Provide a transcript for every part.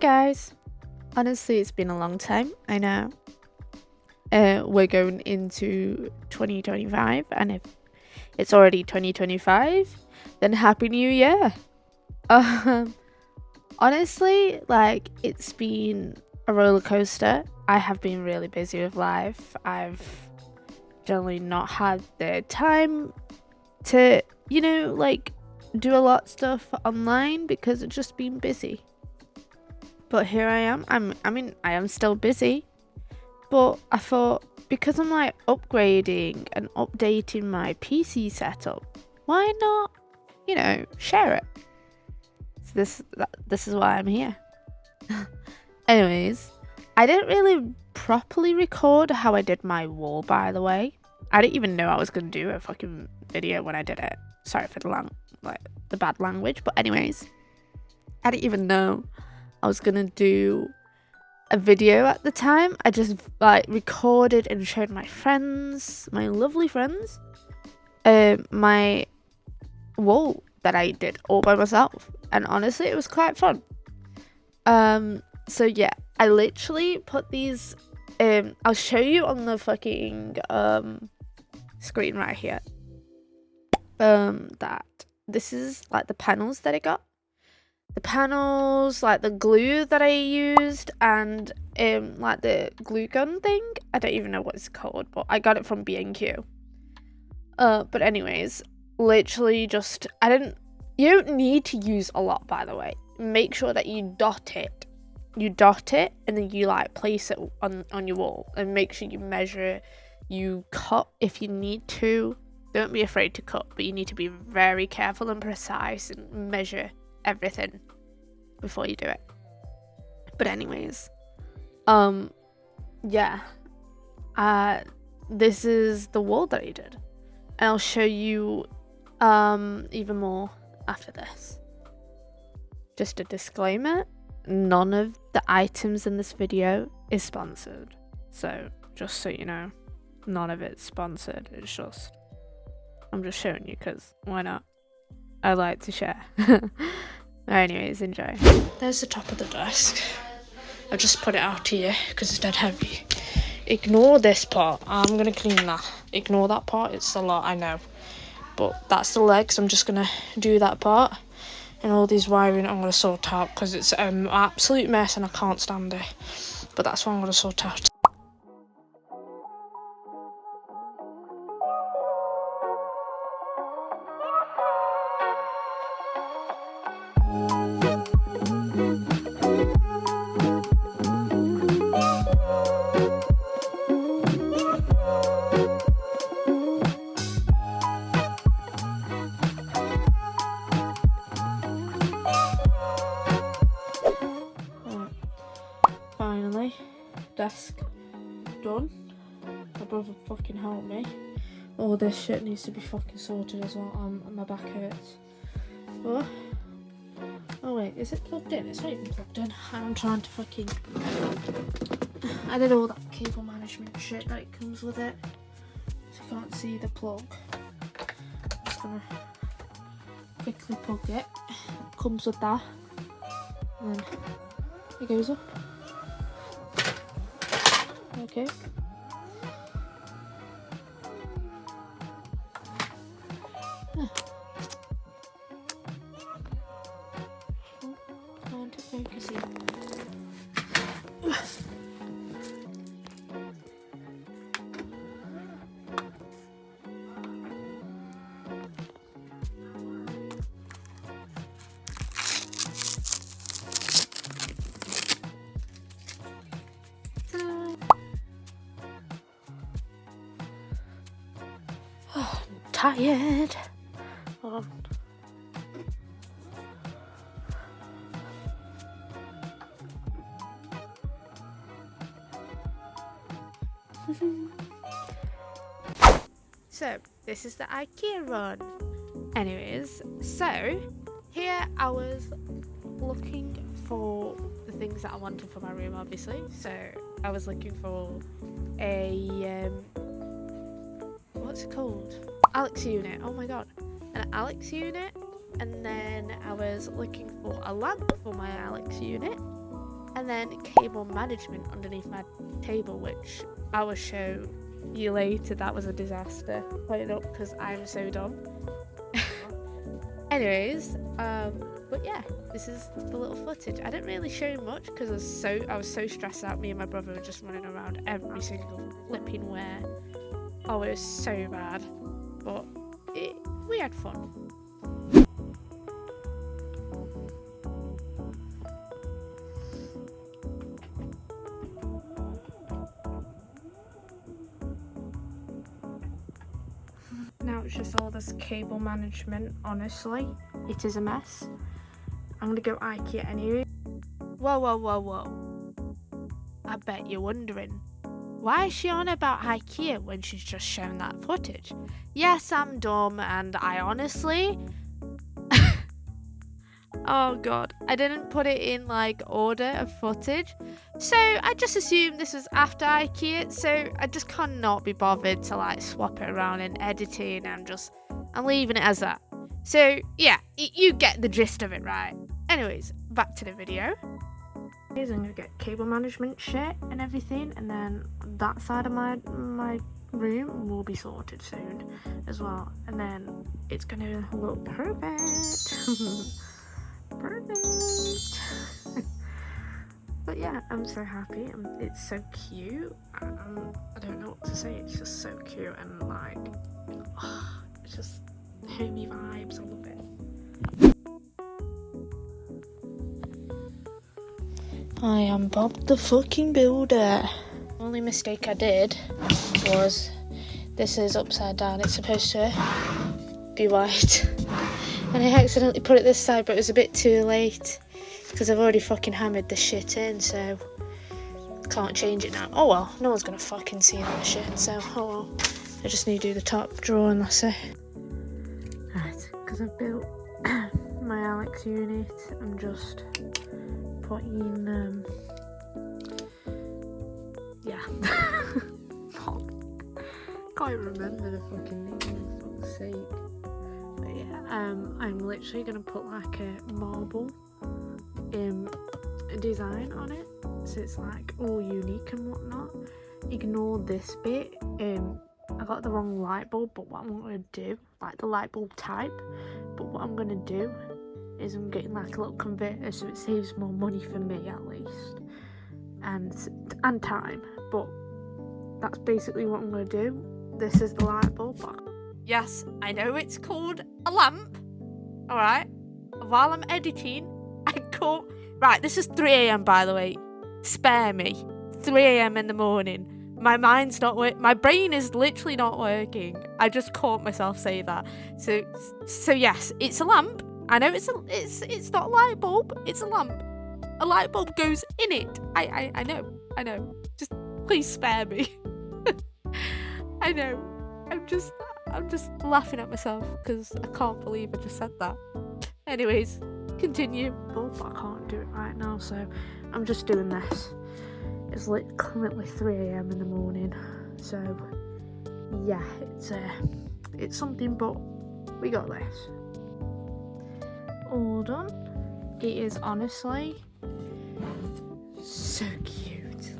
guys. Honestly, it's been a long time. I know. We're going into 2025, and if it's already 2025, then Happy New Year. Honestly, like, it's been a roller coaster. I have been really busy with life. I've generally not had the time to, like, do a lot of stuff online because it's just been busy. But here I am. I am still busy, but I thought, because I'm like upgrading and updating my PC setup, why not, share it? So this is why I'm here. Anyways, I didn't really properly record how I did my wall, by the way. I didn't even know I was gonna do a fucking video when I did it. Sorry for the bad language, but anyways, I didn't even know I was gonna do a video at the time. I just recorded and showed my friends, my lovely friends, my wall that I did all by myself, and honestly it was quite fun. So yeah, I literally put these I'll show you on the fucking screen right here, that this is like the panels that I got. The panels, like the glue that I used, and like the glue gun thing. I don't even know what it's called, but I got it from B&Q. But anyways, literally just, you don't need to use a lot, by the way. Make sure that you dot it. You dot it, and then you place it on your wall, and make sure you measure, you cut if you need to. Don't be afraid to cut, but you need to be very careful and precise and measure everything before you do it. But anyways, yeah, this is the wall that I did, and I'll show you even more after this. Just a disclaimer, none of the items in this video is sponsored, so just so you know, none of it's sponsored. It's just, I'm just showing you because why not? I like to share. Anyways, enjoy. There's the top of the desk. I just put it out here because it's dead heavy. Ignore this part. I'm gonna clean that. Ignore that part. It's a lot, I know. But that's the legs. I'm just gonna do that part. And all these wiring I'm gonna sort out because it's an absolute mess and I can't stand it. But that's what I'm gonna sort out. Finally, desk done. My brother fucking helped me. All this shit needs to be fucking sorted as well. My back hurts. But, oh wait, is it plugged in? It's not even plugged in. I'm trying to fucking, I did all that cable management shit that comes with it, so you can't see the plug. I'm just gonna quickly plug it. Comes with that, and then it goes up. Okay. Can't focus it. Tired. Hold on. So this is the IKEA run. Anyways, so here I was looking for the things that I wanted for my room, obviously. So I was looking for a what's it called? Alex unit. Oh my god, an Alex unit. And then I was looking for a lamp for my Alex unit. and then cable management underneath my table, which I will show you later. That was a disaster putting up because I'm so dumb. Anyways, but yeah, this is the little footage. I didn't really show much because I was so stressed out. Me and my brother were just running around every single flipping where. Oh, it was so bad, but we had fun. Now it's just all this cable management. Honestly, it is a mess. I'm gonna go IKEA anyway. Whoa. I bet you're wondering, why is she on about IKEA when she's just shown that footage? Yes, I'm dumb, and I honestly... oh god, I didn't put it in like order of footage, so I just assumed this was after IKEA, so I just cannot be bothered to like swap it around in editing. I'm leaving it as that. So yeah, you get the gist of it, right? Anyways, back to the video. I'm gonna get cable management shit and everything, and then that side of my room will be sorted soon as well, and then it's gonna look perfect. Perfect. But yeah, I'm so happy. It's so cute. I don't know what to say. It's just so cute, and like, it's just homey vibes. I love it. I am Bob the fucking Builder. The only mistake I did was this is upside down. It's supposed to be white. And I accidentally put it this side, but it was a bit too late because I've already fucking hammered the shit in, so can't change it now. Oh well, no one's gonna fucking see that shit, so oh well. I just need to do the top drawer and that's it. Right, because I've built my Alex unit, I'm just putting yeah. Fuck. Can't remember the fucking name, for fuck's sake. But yeah, I'm literally gonna put like a marble design on it, so it's like all unique and whatnot. Ignore this bit. I got the wrong light bulb, but what I'm gonna do, like the light bulb type, but what I'm gonna do is I'm getting like a little converter so it saves more money for me at least, and time. But that's basically what I'm gonna do. This is the light bulb. Yes, I know it's called a lamp. Alright. While I'm editing, I can't. Right, this is 3 AM by the way. Spare me. 3 AM in the morning. My mind's not my brain is literally not working. I just caught myself say that. So yes, it's a lamp. I know it's not a light bulb, it's a lamp. A light bulb goes in it. I know. Just please spare me. I know. I'm just laughing at myself because I can't believe I just said that. Anyways, continue. But I can't do it right now, so I'm just doing this. It's currently 3 AM in the morning, so yeah, it's something, but we got this. All done. It is honestly so cute.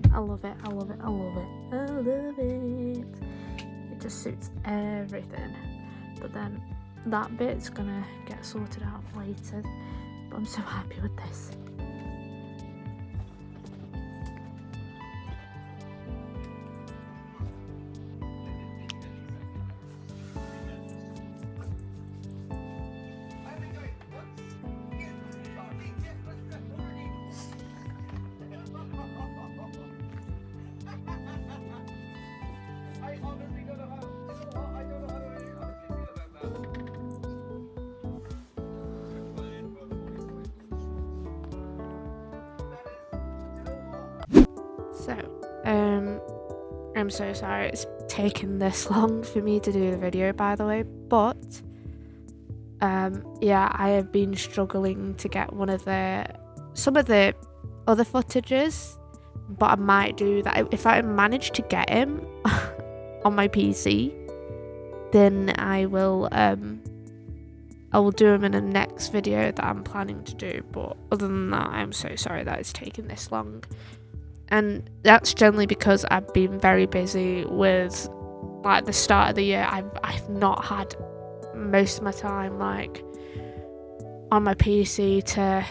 Like, I love it. It just suits everything. But then that bit's gonna get sorted out later. But I'm so happy with this. So, I'm so sorry it's taken this long for me to do the video, by the way, but yeah, I have been struggling to get some of the other footages, but I might do that. If I manage to get him on my PC, then I will I will do them in the next video that I'm planning to do, but other than that, I'm so sorry that it's taken this long. And that's generally because I've been very busy with like the start of the year. I've not had most of my time like on my PC to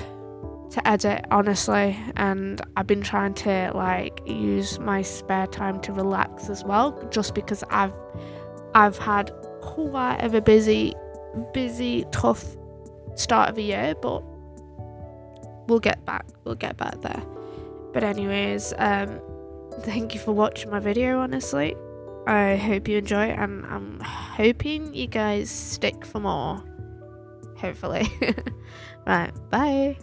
edit, honestly, and I've been trying to like use my spare time to relax as well, just because I've had quite of a busy tough start of the year, but we'll get back there. But anyways, thank you for watching my video. Honestly, I hope you enjoy it, and I'm hoping you guys stick for more, hopefully. Right, bye.